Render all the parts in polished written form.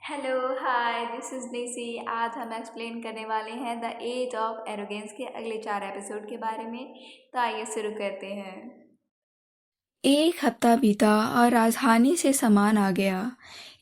Hello hi this is Nisi. आज हम explain करने वाले हैं द एज ऑफ एरोगेंस के अगले 4 एपिसोड के बारे में। तो आइए शुरू करते हैं। एक हफ्ता बीता और राजधानी से सामान आ गया।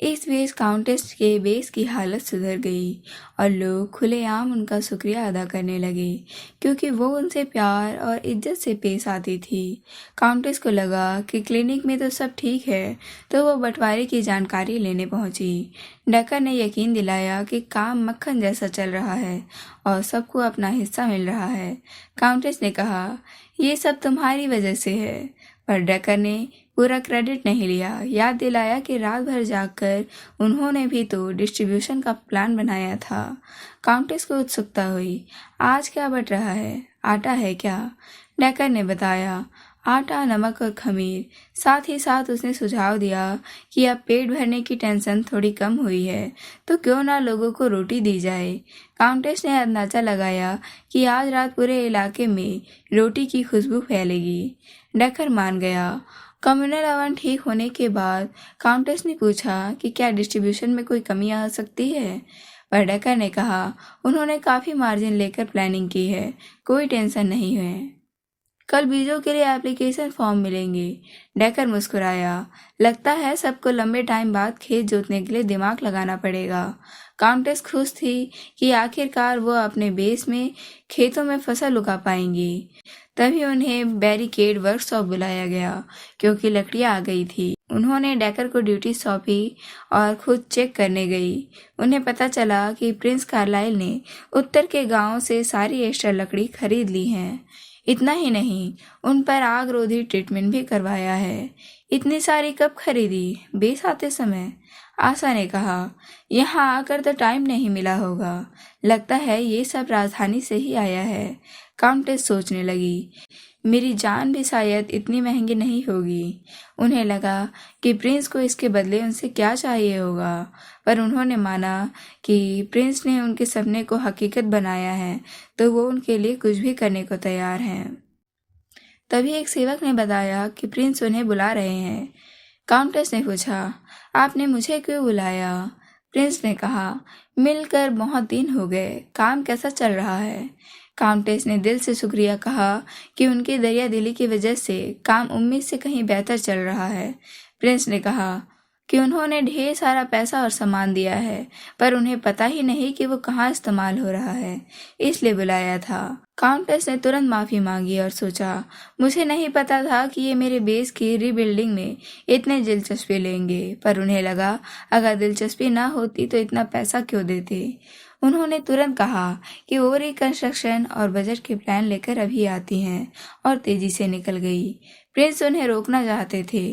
इस बीच काउंटेस के बेस की हालत सुधर गई और लोग खुलेआम उनका शुक्रिया अदा करने लगे क्योंकि वो उनसे प्यार और इज्जत से पेश आती थी। काउंटेस को लगा कि क्लिनिक में तो सब ठीक है, तो वो बंटवारे की जानकारी लेने पहुंची। डकर ने यकीन दिलाया कि काम मक्खन जैसा चल रहा है और सबको अपना हिस्सा मिल रहा है। काउंटेस ने कहा, ये सब तुम्हारी वजह से है, पर डकर ने पूरा क्रेडिट नहीं लिया। याद दिलाया कि रात भर जागकर उन्होंने भी तो डिस्ट्रीब्यूशन का प्लान बनाया था। काउंटेस को उत्सुकता हुई। आज क्या बट रहा है? आटा है क्या? डकर ने बताया, आटा, नमक और खमीर। साथ ही साथ उसने सुझाव दिया कि अब पेट भरने की टेंशन थोड़ी कम हुई है तो क्यों ना लोगों को रोटी दी जाए। काउंटेस ने अंदाजा लगाया कि आज रात पूरे इलाके में रोटी की खुशबू फैलेगी। डकर मान गया। कम्युनल ओवन ठीक होने के बाद काउंटेस ने पूछा कि क्या डिस्ट्रीब्यूशन में कोई कमी आ सकती है, पर डकर ने कहा उन्होंने काफ़ी मार्जिन लेकर प्लानिंग की है, कोई टेंशन नहीं है। कल बीजों के लिए एप्लीकेशन फॉर्म मिलेंगे। डैकर मुस्कुराया। लगता है सबको लंबे टाइम बाद खेत जोतने के लिए दिमाग लगाना पड़ेगा। काउंटेस खुश थी कि आखिरकार वो अपने बेस में खेतों में फसल उगा पाएंगी। तभी उन्हें बैरिकेड वर्कशॉप बुलाया गया क्योंकि लकड़ियां आ गई थी। उन्होंने डैकर को ड्यूटी सौंपी और खुद चेक करने गई। उन्हें पता चला कि प्रिंस कार्लाइल ने उत्तर के गांवों से सारी एक्स्ट्रा लकड़ी खरीद ली है। इतना ही नहीं, उन पर आग रोधी ट्रीटमेंट भी करवाया है। इतनी सारी कब खरीदी? बेस आते समय, आशा ने कहा। यहाँ आकर तो टाइम नहीं मिला होगा। लगता है ये सब राजधानी से ही आया है। काउंटेस सोचने लगी, मेरी जान भी शायद इतनी महंगी नहीं होगी। उन्हें लगा कि प्रिंस को इसके बदले उनसे क्या चाहिए होगा, पर उन्होंने माना कि प्रिंस ने उनके सपने को हकीकत बनाया है तो वो उनके लिए कुछ भी करने को तैयार हैं। तभी एक सेवक ने बताया कि प्रिंस उन्हें बुला रहे हैं। काउंटेस ने पूछा, आपने मुझे क्यों बुलाया? प्रिंस ने कहा, मिलकर बहुत दिन हो गए, काम कैसा चल रहा है? काउंटेस ने दिल से शुक्रिया कहा कि उनकी दरिया दिली की वजह से काम उम्मीद से कहीं बेहतर चल रहा है। प्रिंस ने कहा कि उन्होंने ढेर सारा पैसा और सामान दिया है, पर उन्हें पता ही नहीं कि वो कहाँ इस्तेमाल हो रहा है, इसलिए बुलाया था। काउंटेस ने तुरंत माफ़ी मांगी और सोचा, मुझे नहीं पता था कि ये मेरे बेस की रीबिल्डिंग में इतने दिलचस्पी लेंगे, पर उन्हें लगा अगर दिलचस्पी ना होती तो इतना पैसा क्यों देते। उन्होंने तुरंत कहा कि वो रिकंस्ट्रक्शन और बजट के प्लान लेकर अभी आती हैं और तेजी से निकल गई। प्रिंस उन्हें रोकना चाहते थे,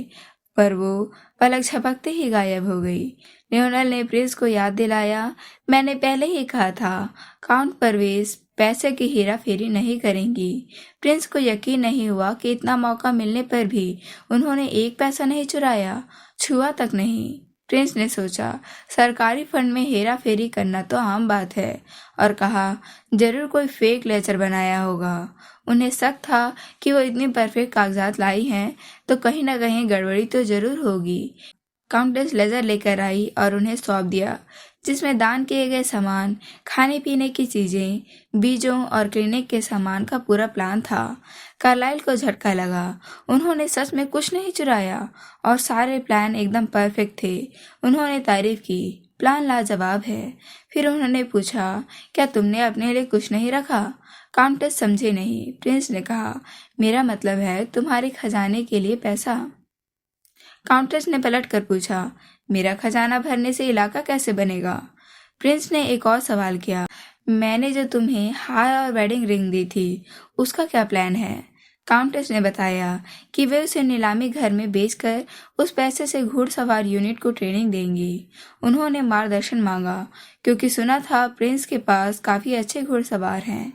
पर वो पलक झपकते ही गायब हो गई। लियोनल ने प्रिंस को याद दिलाया, मैंने पहले ही कहा था, काउंट परवेज पैसे की हेरा फेरी नहीं करेंगी। प्रिंस को यकीन नहीं हुआ कि इतना मौका मिलने पर भी उन्होंने एक पैसा नहीं चुराया, छुआ तक नहीं। प्रिंस ने सोचा, सरकारी फंड में हेरा फेरी करना तो आम बात है, और कहा, जरूर कोई फेक लेजर बनाया होगा। उन्हें शक था कि वो इतनी परफेक्ट कागजात लाई हैं तो कहीं ना कहीं गड़बड़ी तो जरूर होगी। काउंटेस लेजर लेकर आई और उन्हें सौंप दिया, जिसमें दान किए गए सामान, खाने पीने की चीजें, बीजों और क्लिनिक के सामान का पूरा प्लान था। कार्लाइल को झटका लगा। उन्होंने सच में कुछ नहीं चुराया और सारे प्लान एकदम परफेक्ट थे। उन्होंने तारीफ की, प्लान लाजवाब है। फिर उन्होंने पूछा, क्या तुमने अपने लिए कुछ नहीं रखा? काउंटेस समझे नहीं। प्रिंस ने कहा, मेरा मतलब है तुम्हारे खजाने के लिए पैसा। काउंटेस ने पलट कर पूछा, मेरा खजाना भरने से इलाका कैसे बनेगा? प्रिंस ने एक और सवाल किया, मैंने जो तुम्हें हार और वेडिंग रिंग दी थी, उसका क्या प्लान है? काउंटेस ने बताया कि वे उसे नीलामी घर में बेचकर उस पैसे से घुड़सवार यूनिट को ट्रेनिंग देंगी। उन्होंने मार्गदर्शन मांगा क्योंकि सुना था प्रिंस के पास काफी अच्छे घुड़सवार हैं।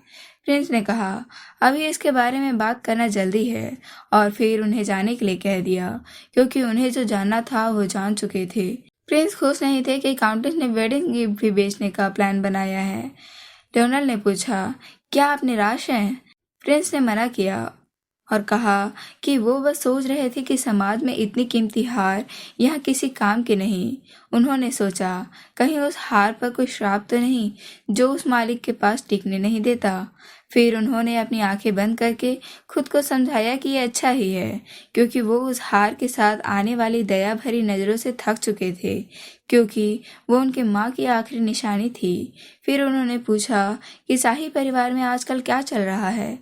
प्रिंस ने कहा, अभी इसके बारे में बात करना जल्दी है, और फिर उन्हें जाने के लिए कह दिया क्योंकि उन्हें जो जानना था वो जान चुके थे। प्रिंस खुश नहीं थे कि काउंटेस ने वेडिंग गिफ्ट भी बेचने का प्लान बनाया है। लियोनल ने पूछा, क्या आप निराश हैं? प्रिंस ने मना किया और कहा कि वो बस सोच रहे थे कि समाज में इतनी कीमती हार यहाँ किसी काम की नहीं। उन्होंने सोचा कहीं उस हार पर कोई श्राप तो नहीं जो उस मालिक के पास टिकने नहीं देता। फिर उन्होंने अपनी आंखें बंद करके खुद को समझाया कि ये अच्छा ही है, क्योंकि वो उस हार के साथ आने वाली दया भरी नज़रों से थक चुके थे, क्योंकि वो उनकी माँ की आखिरी निशानी थी। फिर उन्होंने पूछा कि शाही परिवार में आजकल क्या चल रहा है।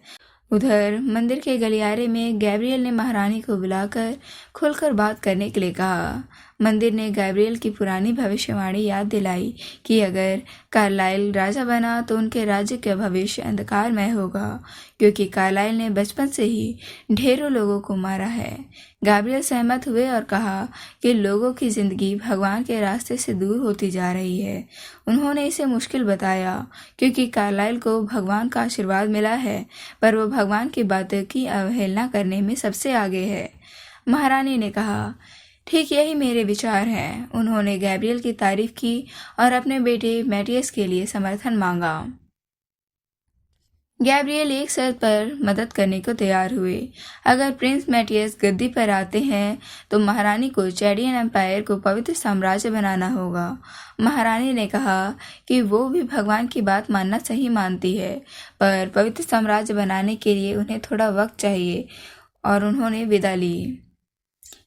उधर मंदिर के गलियारे में गैब्रियल ने महारानी को बुलाकर खुलकर बात करने के लिए कहा। मंदिर ने गैब्रियल की पुरानी भविष्यवाणी याद दिलाई कि अगर कार्लाइल राजा बना तो उनके राज्य का भविष्य अंधकारमय होगा, क्योंकि कार्लाइल ने बचपन से ही ढेरों लोगों को मारा है। गैब्रियल सहमत हुए और कहा कि लोगों की जिंदगी भगवान के रास्ते से दूर होती जा रही है। उन्होंने इसे मुश्किल बताया क्योंकि कार्लाइल को भगवान का आशीर्वाद मिला है, पर वो भगवान की बातों की अवहेलना करने में सबसे आगे है। महारानी ने कहा, ठीक यही मेरे विचार हैं। उन्होंने गैब्रियल की तारीफ की और अपने बेटे मैटियस के लिए समर्थन मांगा। गैब्रियल एक शर्त पर मदद करने को तैयार हुए। अगर प्रिंस मैटियस गद्दी पर आते हैं तो महारानी को चैडियन एम्पायर को पवित्र साम्राज्य बनाना होगा। महारानी ने कहा कि वो भी भगवान की बात मानना सही मानती है, पर पवित्र साम्राज्य बनाने के लिए उन्हें थोड़ा वक्त चाहिए, और उन्होंने विदा ली।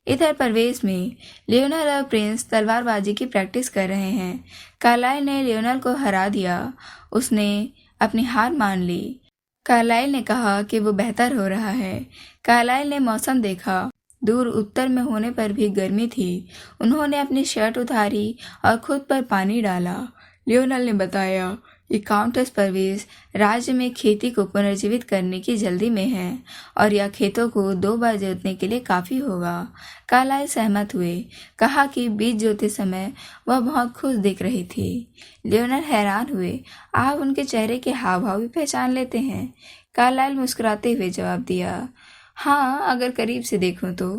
इधर परवेश में लियोनल और प्रिंस तलवारबाजी की प्रैक्टिस कर रहे हैं। कार्लाइल ने लियोनल को हरा दिया। उसने अपनी हार मान ली। कार्लाइल ने कहा कि वो बेहतर हो रहा है। कार्लाइल ने मौसम देखा। दूर उत्तर में होने पर भी गर्मी थी। उन्होंने अपनी शर्ट उतारी और खुद पर पानी डाला। लियोनल ने बताया कि काउंटेस परवेश राज्य में खेती को पुनर्जीवित करने की जल्दी में है और यह खेतों को 2 बार जोतने के लिए काफ़ी होगा। कार्लाइल सहमत हुए, कहा कि बीज जोते समय वह बहुत खुश दिख रही थी। लियोनल हैरान हुए, आप उनके चेहरे के हाव भाव भी पहचान लेते हैं? कार्लाइल मुस्कुराते हुए जवाब दिया, हाँ, अगर करीब से देखूं तो।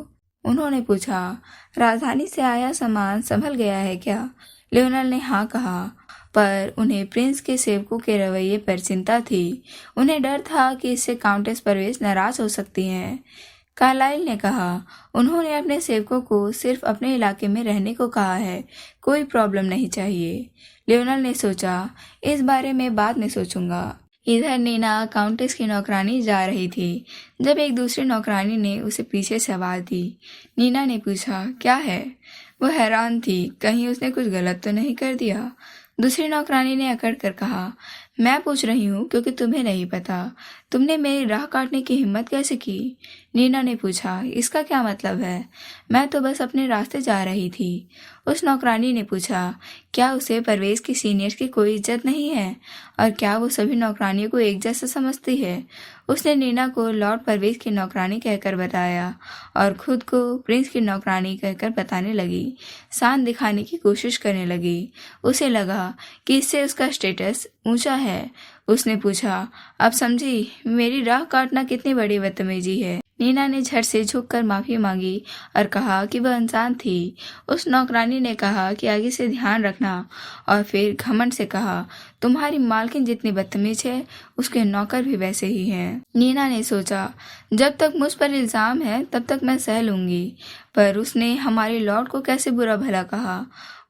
उन्होंने पूछा, राजधानी से आया सामान संभल गया है क्या? लियोनल ने हाँ कहा, पर उन्हें प्रिंस के सेवकों के रवैये पर चिंता थी। उन्हें डर था कि इससे काउंटेस परवेश नाराज हो सकती हैं। कार्लाइल ने कहा, उन्होंने अपने सेवकों को सिर्फ अपने इलाके में रहने को कहा है, कोई प्रॉब्लम नहीं चाहिए। लियोनल ने सोचा, इस बारे में बाद में सोचूंगा। इधर नीना काउंटेस की नौकरानी जा रही थी जब एक दूसरी नौकरानी ने उसे पीछे से आवाज दी। नीना ने पूछा, क्या है? वो हैरान थी, कहीं उसने कुछ गलत तो नहीं कर दिया। दूसरी नौकरानी ने अकड़ कर कहा, मैं पूछ रही हूँ क्योंकि तुम्हें नहीं पता। तुमने मेरी राह काटने की हिम्मत कैसे की? नीना ने पूछा, इसका क्या मतलब है? मैं तो बस अपने रास्ते जा रही थी। उस नौकरानी ने पूछा, क्या उसे परवेश की सीनियर्स की कोई इज्जत नहीं है और क्या वो सभी नौकरानियों को एक जैसा समझती है? उसने नीना को लॉर्ड परवेश की नौकरानी कहकर बताया और खुद को प्रिंस की नौकरानी कहकर बताने लगी। शान दिखाने की कोशिश करने लगी। उसे लगा कि इससे उसका स्टेटस ऊंचा है। उसने पूछा, अब समझी मेरी राह काटना कितनी बड़ी बदतमीजी है? नीना ने झट से झुककर माफी मांगी और कहा कि वह इंसान थी। उस नौकरानी ने कहा कि आगे से ध्यान रखना और फिर घमंड से कहा, तुम्हारी मालकिन जितनी बदतमीज है उसके नौकर भी वैसे ही हैं। नीना ने सोचा, जब तक मुझ पर इल्जाम है तब तक मैं सह लूंगी, पर उसने हमारे लॉर्ड को कैसे बुरा भला कहा?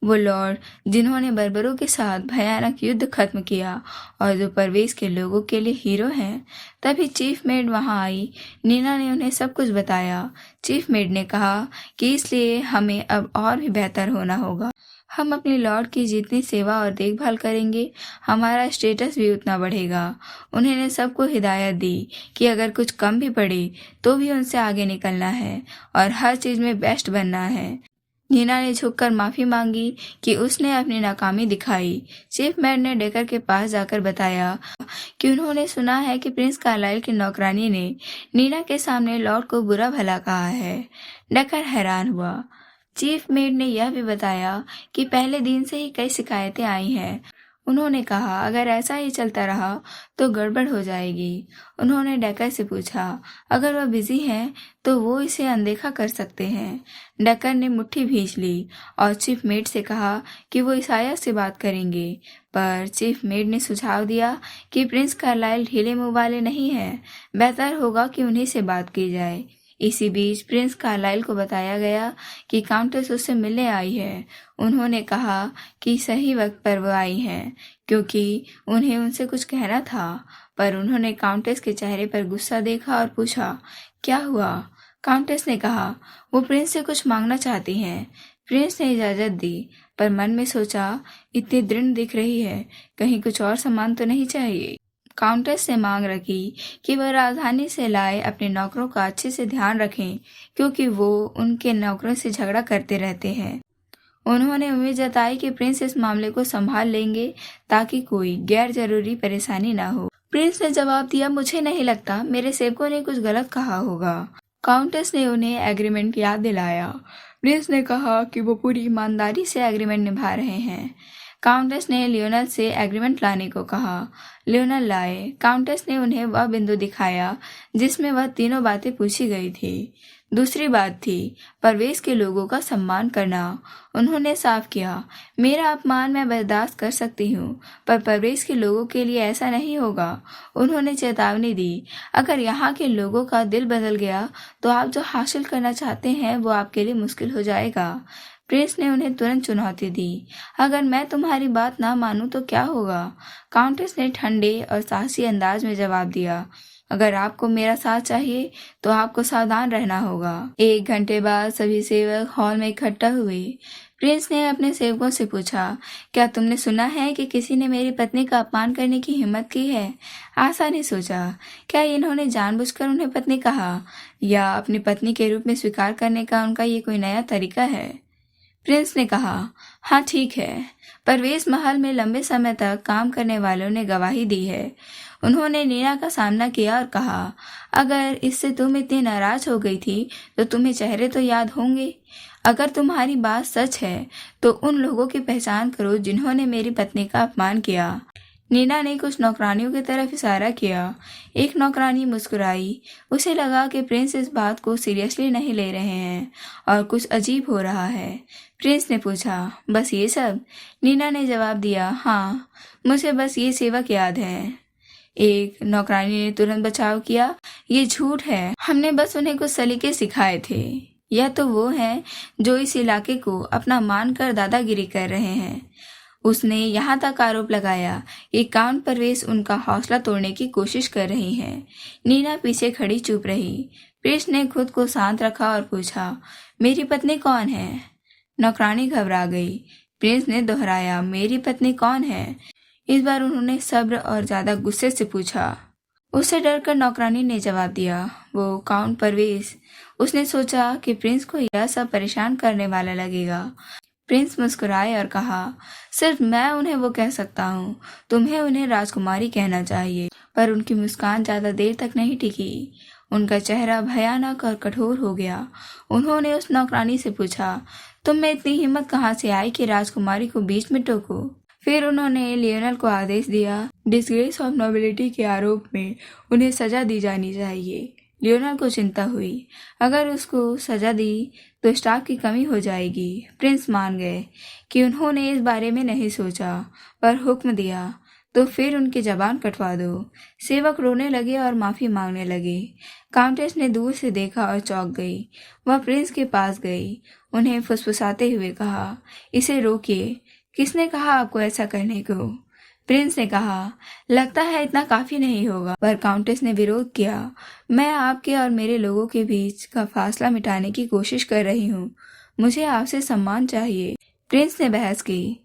वो लॉर्ड जिन्होंने बर्बरों के साथ भयानक युद्ध खत्म किया और जो परवेश के लोगों के लिए हीरो हैं। तभी चीफ मेड वहां आई। नीना ने उन्हें सब कुछ बताया। चीफ मेड ने कहा कि इसलिए हमें अब और भी बेहतर होना होगा। हम अपने लॉर्ड की जितनी सेवा और देखभाल करेंगे हमारा स्टेटस भी उतना बढ़ेगा। उन्होंने सबको हिदायत दी कि अगर कुछ कम भी पड़े तो भी उनसे आगे निकलना है और हर चीज़ में बेस्ट बनना है। नीना ने झुककर माफी मांगी कि उसने अपनी नाकामी दिखाई। चीफ मेड ने डेकर के पास जाकर बताया कि उन्होंने सुना है कि प्रिंस कार्लाइल की नौकरानी ने नीना के सामने लॉर्ड को बुरा भला कहा है। डेकर हैरान हुआ। चीफ मेड ने यह भी बताया कि पहले दिन से ही कई शिकायतें आई हैं उन्होंने कहा, अगर ऐसा ही चलता रहा तो गड़बड़ हो जाएगी। उन्होंने डकर से पूछा, अगर वह बिजी हैं तो वो इसे अनदेखा कर सकते हैं। डकर ने मुट्ठी भींच ली और चीफ मेट से कहा कि वो ईसाया से बात करेंगे, पर चीफ मेट ने सुझाव दिया कि प्रिंस कार्लाइल ढीले मुंह वाले नहीं हैं, बेहतर होगा कि उन्हीं से बात की जाए। इसी बीच प्रिंस कार्लाइल को बताया गया कि काउंटेस उससे मिलने आई है। उन्होंने कहा कि सही वक्त पर वो आई हैं, क्योंकि उन्हें उनसे कुछ कहना था। पर उन्होंने काउंटेस के चेहरे पर गुस्सा देखा और पूछा, क्या हुआ? काउंटेस ने कहा, वो प्रिंस से कुछ मांगना चाहती हैं। प्रिंस ने इजाज़त दी, पर मन में सोचा, इतनी दृढ़ दिख रही है, कहीं कुछ और सामान तो नहीं चाहिए। काउंटेस ने मांग रखी कि वह राजधानी से लाए अपने नौकरों का अच्छे से ध्यान रखें, क्योंकि वो उनके नौकरों से झगड़ा करते रहते हैं। उन्होंने उम्मीद जताई कि प्रिंस इस मामले को संभाल लेंगे ताकि कोई गैर जरूरी परेशानी न हो। प्रिंस ने जवाब दिया, मुझे नहीं लगता, मेरे सेवकों ने कुछ गलत कहा होगा। काउंटेस ने उन्हें एग्रीमेंट याद दिलाया। प्रिंस ने कहा कि वो पूरी ईमानदारी से एग्रीमेंट निभा रहे हैं। काउंटेस ने लियोनल से एग्रीमेंट लाने को कहा। लियोनल लाए। काउंटेस ने उन्हें वह बिंदु दिखाया जिसमें वह तीनों बातें पूछी गई थी। दूसरी बात थी परवेश के लोगों का सम्मान करना। उन्होंने साफ किया, मेरा अपमान मैं बर्दाश्त कर सकती हूँ, पर परवेश के लोगों के लिए ऐसा नहीं होगा। उन्होंने चेतावनी दी, अगर यहाँ के लोगों का दिल बदल गया तो आप जो हासिल करना चाहते हैं वो आपके लिए मुश्किल हो जाएगा। प्रिंस ने उन्हें तुरंत चुनौती दी, अगर मैं तुम्हारी बात ना मानूं तो क्या होगा? काउंटेस ने ठंडे और साहसी अंदाज में जवाब दिया, अगर आपको मेरा साथ चाहिए तो आपको सावधान रहना होगा। 1 घंटे बाद सभी सेवक हॉल में इकट्ठा हुए। प्रिंस ने अपने सेवकों से पूछा, क्या तुमने सुना है कि किसी ने मेरी पत्नी का अपमान करने की हिम्मत की है? आशा ने सोचा, क्या इन्होंने जानबूझकर उन्हें पत्नी कहा, या अपनी पत्नी के रूप में स्वीकार करने का उनका ये कोई नया तरीका है? प्रिंस ने कहा, हाँ ठीक है, परवेश महल में लंबे समय तक काम करने वालों ने गवाही दी है। उन्होंने नीना का सामना किया और कहा, अगर इससे तुम इतनी नाराज हो गई थी तो तुम्हें चेहरे तो याद होंगे। अगर तुम्हारी बात सच है तो उन लोगों की पहचान करो जिन्होंने मेरी पत्नी का अपमान किया। नीना ने कुछ नौकरानियों की तरफ इशारा किया। एक नौकरानी मुस्कुराई। उसे लगा कि प्रिंस इस बात को सीरियसली नहीं ले रहे हैं और कुछ अजीब हो रहा है। प्रिंस ने पूछा, बस ये सब? नीना ने जवाब दिया, हाँ, मुझे बस ये सेवक याद है। एक नौकरानी ने तुरंत बचाव किया, ये झूठ है, हमने बस उन्हें कुछ सलीके सिखाए थे। यह तो वो हैं जो इस इलाके को अपना मानकर दादागिरी कर रहे हैं। उसने यहाँ तक आरोप लगाया कि काउंट परवेश उनका हौसला तोड़ने की कोशिश कर रही हैं। नीना पीछे खड़ी चुप रही। प्रिंस ने खुद को शांत रखा और पूछा, मेरी पत्नी कौन है? नौकरानी घबरा गई। प्रिंस ने दोहराया, मेरी पत्नी कौन है? इस बार उन्होंने सब्र और ज्यादा गुस्से से पूछा। उससे डरकर नौकरानी ने जवाब दिया, वो काउंट परवेश। उसने सोचा कि प्रिंस को यह सब परेशान करने वाला लगेगा। प्रिंस मुस्कुराए और कहा, सिर्फ मैं उन्हें वो कह सकता हूँ, तुम्हें उन्हें राजकुमारी कहना चाहिए। पर उनकी मुस्कान ज्यादा देर तक नहीं टिकी। उनका चेहरा भयानक और कठोर हो गया। उन्होंने उस नौकरानी से पूछा, तुम में इतनी हिम्मत कहाँ से आई कि राजकुमारी को बीच में टोको? फिर उन्होंने लियोनल को आदेश दिया, डिसग्रेस ऑफ नोबिलिटी के आरोप में उन्हें सजा दी जानी चाहिए। लियोनल को चिंता हुई, अगर उसको सजा दी तो स्टाफ की कमी हो जाएगी। प्रिंस मान गए कि उन्होंने इस बारे में नहीं सोचा, पर हुक्म दिया, तो फिर उनकी जबान कटवा दो। सेवक रोने लगे और माफी मांगने लगे। काउंटेस ने दूर से देखा और चौंक गई। वह प्रिंस के पास गई, उन्हें फुसफुसाते हुए कहा, इसे रोकिए, किसने कहा आपको ऐसा करने को? प्रिंस ने कहा, लगता है इतना काफी नहीं होगा। पर काउंटेस ने विरोध किया, मैं आपके और मेरे लोगों के बीच का फासला मिटाने की कोशिश कर रही हूँ, मुझे आपसे सम्मान चाहिए। प्रिंस ने बहस की,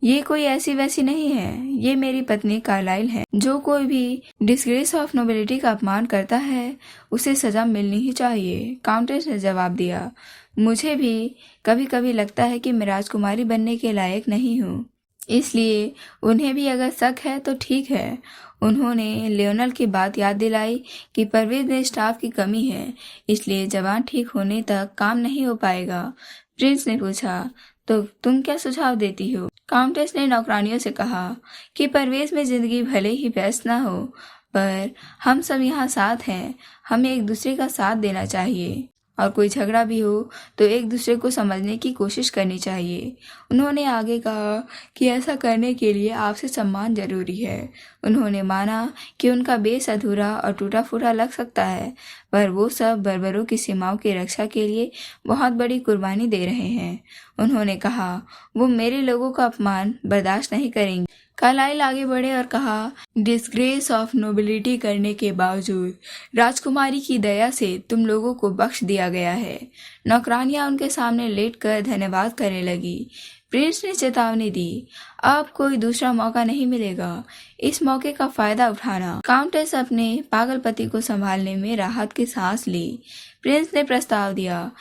ये कोई ऐसी वैसी नहीं है, ये मेरी पत्नी कार्लाइल है। जो कोई भी डिसग्रेस ऑफ नोबिलिटी का अपमान करता है उसे सजा मिलनी ही चाहिए। काउंटेस ने जवाब दिया, मुझे भी कभी कभी लगता है कि मैं राजकुमारी बनने के लायक नहीं हूँ, इसलिए उन्हें भी अगर शक है तो ठीक है। उन्होंने लियोनल की बात याद दिलाई कि परवेज में स्टाफ की कमी है, इसलिए जवान ठीक होने तक काम नहीं हो पाएगा। प्रिंस ने पूछा, तो तुम क्या सुझाव देती हो? काउंटेस ने नौकरानियों से कहा कि परवेज में जिंदगी भले ही व्यस्त ना हो, पर हम सब यहाँ साथ हैं। हमें एक दूसरे का साथ देना चाहिए और कोई झगड़ा भी हो तो एक दूसरे को समझने की कोशिश करनी चाहिए। उन्होंने आगे कहा कि ऐसा करने के लिए आपसे सम्मान जरूरी है। उन्होंने माना कि उनका बेस अधूरा और टूटा फूटा लग सकता है, पर वो सब बर्बरों की सीमाओं की रक्षा के लिए बहुत बड़ी कुर्बानी दे रहे हैं। उन्होंने कहा वो मेरे लोगों का अपमान बर्दाश्त नहीं करेंगे। कार्लाइल आगे बढ़े और कहा, डिस्ग्रेस ऑफ नोबिलिटी करने के बावजूद राजकुमारी की दया से तुम लोगों को बख्श दिया गया है। नौकरानियां उनके सामने लेटकर धन्यवाद करने लगी। प्रिंस ने चेतावनी दी, अब कोई दूसरा मौका नहीं मिलेगा, इस मौके का फायदा उठाना। काउंटेस अपने पागल पति को संभालने में राहत की सांस ली। प्रिंस ने प्रस्ताव दिया,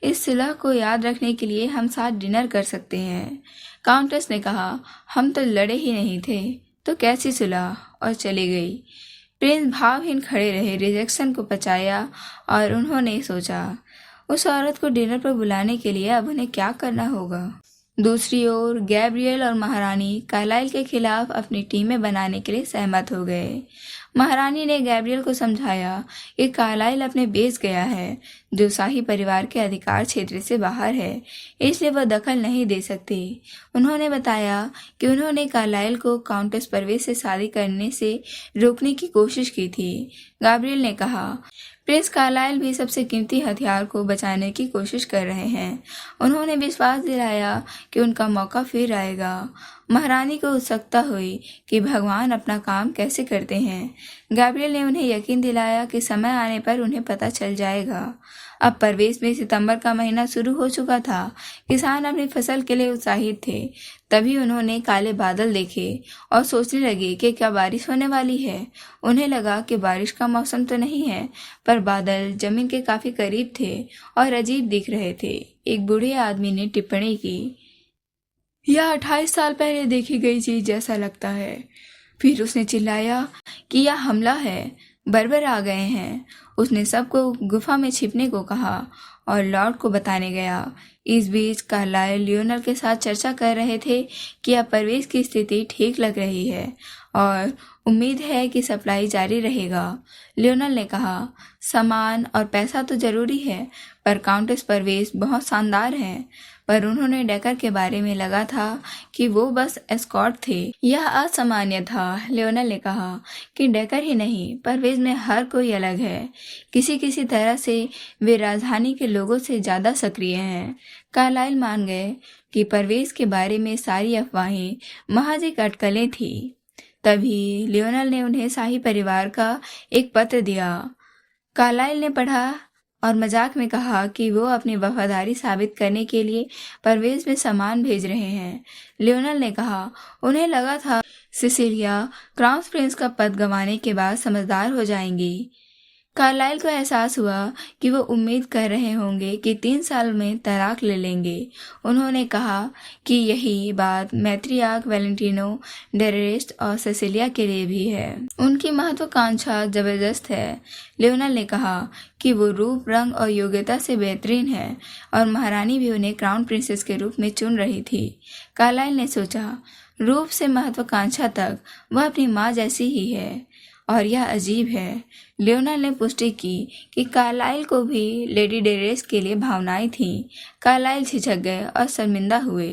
इस सुलह को याद रखने के लिए हम साथ डिनर कर सकते हैं। काउंटेस ने कहा, हम तो लड़े ही नहीं थे, तो कैसी सुलह, और चली गई। प्रिंस भावहीन खड़े रहे, रिजेक्शन को पचाया और उन्होंने सोचा उस औरत को डिनर पर बुलाने के लिए अब उन्हें क्या करना होगा। दूसरी ओर गैब्रियल और महारानी कार्लाइल के खिलाफ अपनी टीमें बनाने के लिए सहमत हो गए। महारानी ने गैब्रियल को समझाया कि कार्लाइल अपने बेस गया है, जो शाही परिवार के अधिकार क्षेत्र से बाहर है, इसलिए वह दखल नहीं दे सकती। उन्होंने बताया कि उन्होंने कार्लाइल को काउंटेस परवेज से शादी करने से रोकने की कोशिश की थी। गैब्रियल ने कहा, प्रिंस कार्लाइल भी सबसे कीमती हथियार को बचाने की कोशिश कर रहे हैं। उन्होंने विश्वास दिलाया कि उनका मौका फिर आएगा। महारानी को उत्सुकता हुई कि भगवान अपना काम कैसे करते हैं। गैब्रियल ने उन्हें यकीन दिलाया कि समय आने पर उन्हें पता चल जाएगा। अब परवेश में सितंबर का महीना शुरू हो चुका था। किसान अपनी फसल के लिए उत्साहित थे। तभी उन्होंने काले बादल देखे और सोचने लगे कि क्या बारिश होने वाली है। उन्हें लगा कि बारिश का मौसम तो नहीं है, पर बादल जमीन के काफी करीब थे और अजीब दिख रहे थे। एक बूढ़े आदमी ने टिप्पणी की, यह 28 साल पहले देखी गई चीज जैसा लगता है। फिर उसने चिल्लाया कि यह हमला है, बर्बर आ गए हैं। उसने सबको गुफा में छिपने को कहा और लॉर्ड को बताने गया। इस बीच कार्लाइल लियोनल के साथ चर्चा कर रहे थे कि अब परवेश की स्थिति ठीक लग रही है और उम्मीद है कि सप्लाई जारी रहेगा। लियोनल ने कहा, सामान और पैसा तो जरूरी है, पर काउंटेस परवेश बहुत शानदार है। पर उन्होंने डेकर के बारे में लगा था कि वो बस एस्कॉर्ट थे। यह असामान्य था। लियोनल ने कहा कि डेकर ही नहीं, परवेज में हर कोई अलग है। किसी किसी तरह से वे राजधानी के लोगों से ज्यादा सक्रिय हैं। कार्लाइल मान गए कि परवेज के बारे में सारी अफवाहें महज एक अटकलें थी। तभी लियोनल ने उन्हें शाही परिवार का एक पत्र दिया। कार्लाइल ने पढ़ा और मजाक में कहा कि वो अपनी वफादारी साबित करने के लिए परवेज में सामान भेज रहे हैं। लियोनल ने कहा, उन्हें लगा था सिसिलिया क्राउन प्रिंस का पद गंवाने के बाद समझदार हो जाएंगी। कार्लाइल को एहसास हुआ कि वो उम्मीद कर रहे होंगे कि 3 साल में तलाक ले लेंगे। उन्होंने कहा कि यही बात मैत्रियार्क वैलेंटिनो डेरेस्ट और सेसिलिया के लिए भी है। उनकी महत्वाकांक्षा जबरदस्त है। लियोनल ने कहा कि वो रूप, रंग और योग्यता से बेहतरीन है और महारानी भी उन्हें क्राउन प्रिंसेस के रूप में चुन रही थी। कार्लाइल ने सोचा, रूप से महत्वाकांक्षा तक वह अपनी माँ जैसी ही है और यह अजीब है। लियोनल ने पुष्टि की कि कार्लाइल को भी लेडी डेरेस के लिए भावनाएं थीं। कार्लाइल झिझक गए और शर्मिंदा हुए।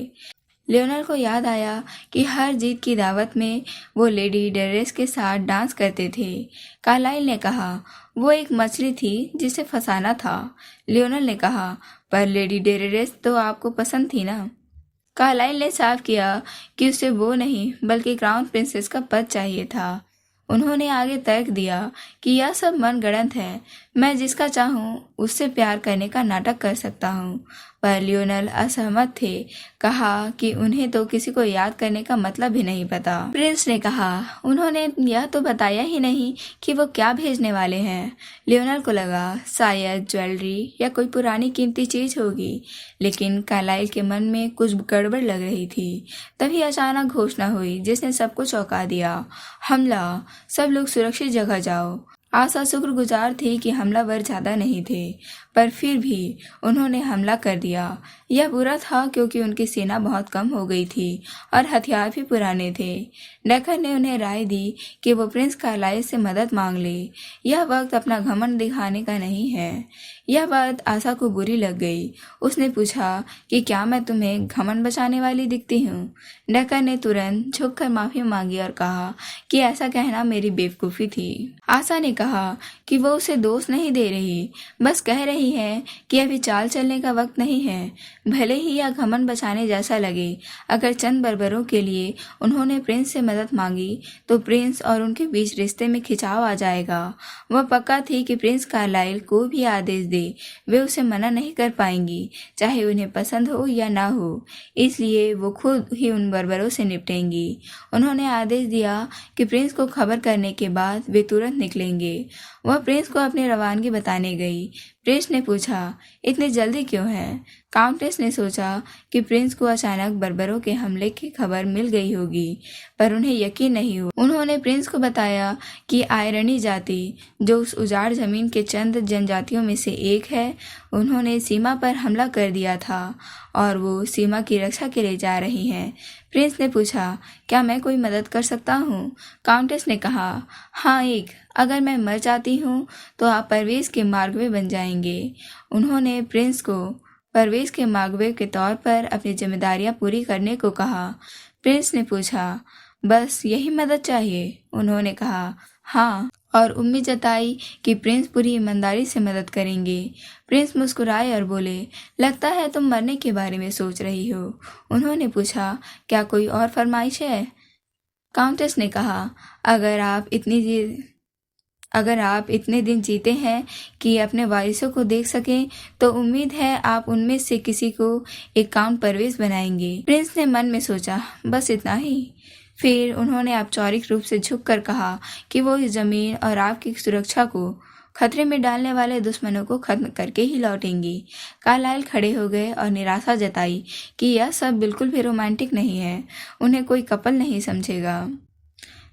लियोनल को याद आया कि हर जीत की दावत में वो लेडी डेरेस के साथ डांस करते थे। कार्लाइल ने कहा, वो एक मछली थी जिसे फंसाना था। लियोनल ने कहा, पर लेडी डेरेस तो आपको पसंद थी ना। कार्लाइल ने साफ किया कि उसे वो नहीं बल्कि क्राउन प्रिंसेस का पद चाहिए था। उन्होंने आगे तर्क दिया कि यह सब मनगढ़ंत है। मैं जिसका चाहूँ उससे प्यार करने का नाटक कर सकता हूँ। पर लियोनल असहमत थे। कहा कि उन्हें तो किसी को याद करने का मतलब भी नहीं पता। प्रिंस ने कहा, उन्होंने यह तो बताया ही नहीं कि वो क्या भेजने वाले हैं। लियोनल को लगा शायद ज्वेलरी या कोई पुरानी कीमती चीज होगी, लेकिन कार्लाइल के मन में कुछ गड़बड़ लग रही थी। तभी अचानक घोषणा हुई जिसने सबको चौंका दिया, हमला, सब लोग सुरक्षित जगह जाओ। आशा शुक्रगुजार थी कि हमलावर ज्यादा नहीं थे, पर फिर भी उन्होंने हमला कर दिया। यह बुरा था क्योंकि उनकी सेना बहुत कम हो गई थी और हथियार भी पुराने थे। डेकर ने उन्हें राय दी कि वो प्रिंस कार्लाइल से मदद मांग ले। यह वक्त अपना घमंड दिखाने का नहीं है। यह बात आशा को बुरी लग गई। उसने पूछा कि क्या मैं तुम्हें घमंड बचाने वाली दिखती हूँ? डेकर ने तुरंत झुककर माफी मांगी और कहा कि ऐसा कहना मेरी बेवकूफ़ी थी। आशा ने कहा कि वो उसे दोष नहीं दे रही, बस कह रही है कि अभी चाल चलने का वक्त नहीं है। भले ही यह घमंड बचाने जैसा लगे, अगर चंद बर्बरों के लिए उन्होंने प्रिंस से मदद मांगी तो प्रिंस और उनके बीच रिश्ते में खिंचाव आ जाएगा। वह पक्का थी कि प्रिंस कार्लाइल को भी आदेश दे, वे उसे मना नहीं कर पाएंगी, चाहे उन्हें पसंद हो या ना हो। इसलिए वो खुद ही उन बर्बरों से निपटेंगी। उन्होंने आदेश दिया कि प्रिंस को खबर करने के बाद वे तुरंत निकलेंगे। वह प्रिंस को अपनी रवानगी बताने गई। प्रिंस ने पूछा, इतनी जल्दी क्यों है? काउंटेस ने सोचा कि प्रिंस को अचानक बर्बरों के हमले की खबर मिल गई होगी, पर उन्हें यकीन नहीं हुआ। उन्होंने प्रिंस को बताया कि आयरनी जाति, जो उस उजाड़ जमीन के चंद जनजातियों में से एक है, उन्होंने सीमा पर हमला कर दिया था और वो सीमा की रक्षा के लिए जा रही हैं। प्रिंस ने पूछा, क्या मैं कोई मदद कर सकता हूँ? काउंटेस ने कहा, हाँ, अगर मैं मर जाती हूँ तो आप परवेज के मार्गवे बन जाएंगे। उन्होंने प्रिंस को परवेज के मार्गवे के तौर पर अपनी जिम्मेदारियां पूरी करने को कहा। प्रिंस ने पूछा, बस यही मदद चाहिए? उन्होंने कहा, हाँ, और उम्मीद जताई कि प्रिंस पूरी ईमानदारी से मदद करेंगे। प्रिंस मुस्कुराए और बोले, लगता है तुम मरने के बारे में सोच रही हो। उन्होंने पूछा, क्या कोई और फरमाइश है? काउंटेस ने कहा, अगर आप इतने दिन जीते हैं कि अपने वारिसों को देख सकें तो उम्मीद है आप उनमें से किसी को एक काउंट परवेज बनाएंगे। प्रिंस ने मन में सोचा, बस इतना ही। फिर उन्होंने औपचारिक रूप से झुककर कहा कि वो इस जमीन और आपकी सुरक्षा को खतरे में डालने वाले दुश्मनों को खत्म करके ही लौटेंगी। कार्लाइल खड़े हो गए और निराशा जताई कि यह सब बिल्कुल भी रोमांटिक नहीं है, उन्हें कोई कपल नहीं समझेगा।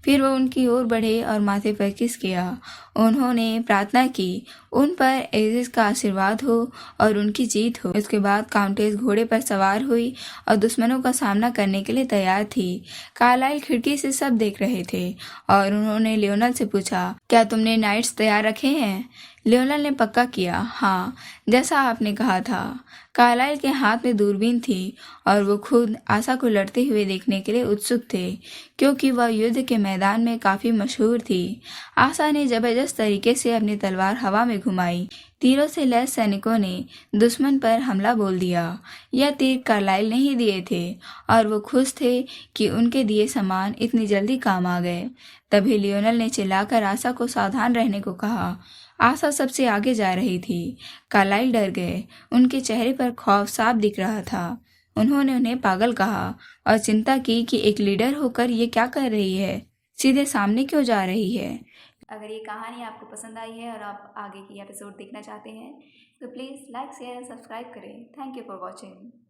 फिर वो उनकी ओर बढ़े और माथे पर किस किया। उन्होंने प्रार्थना की, उन पर एजिस का आशीर्वाद हो और उनकी जीत हो। इसके बाद काउंटेस घोड़े पर सवार हुई और दुश्मनों का सामना करने के लिए तैयार थी। कार्लाइल खिड़की से सब देख रहे थे और उन्होंने लियोनल से पूछा, क्या तुमने नाइट्स तैयार रखे हैं? लियोनल ने पक्का किया, हाँ, जैसा आपने कहा था। कार्लाइल के हाथ में दूरबीन थी और वो खुद आशा को लड़ते हुए देखने के लिए उत्सुक थे, क्योंकि वह युद्ध के मैदान में काफी मशहूर थी। आशा ने जबरदस्त तरीके से अपनी तलवार हवा में घुमाई। तीरों से लैस सैनिकों ने दुश्मन पर हमला बोल दिया। यह तीर कार्लाइल नहीं दिए थे और वो खुश थे कि उनके दिए सामान इतनी जल्दी काम आ गए। तभी लियोनल ने चिल्लाकर आशा को सावधान रहने को कहा। आशा सबसे आगे जा रही थी। कार्लाइल डर गए, उनके चेहरे पर खौफ साफ दिख रहा था। उन्होंने उन्हें पागल कहा और चिंता की कि एक लीडर होकर ये क्या कर रही है, सीधे सामने क्यों जा रही है। अगर ये कहानी आपको पसंद आई है और आप आगे की एपिसोड देखना चाहते हैं तो प्लीज़ लाइक, शेयर और सब्सक्राइब करें। Thank you for watching.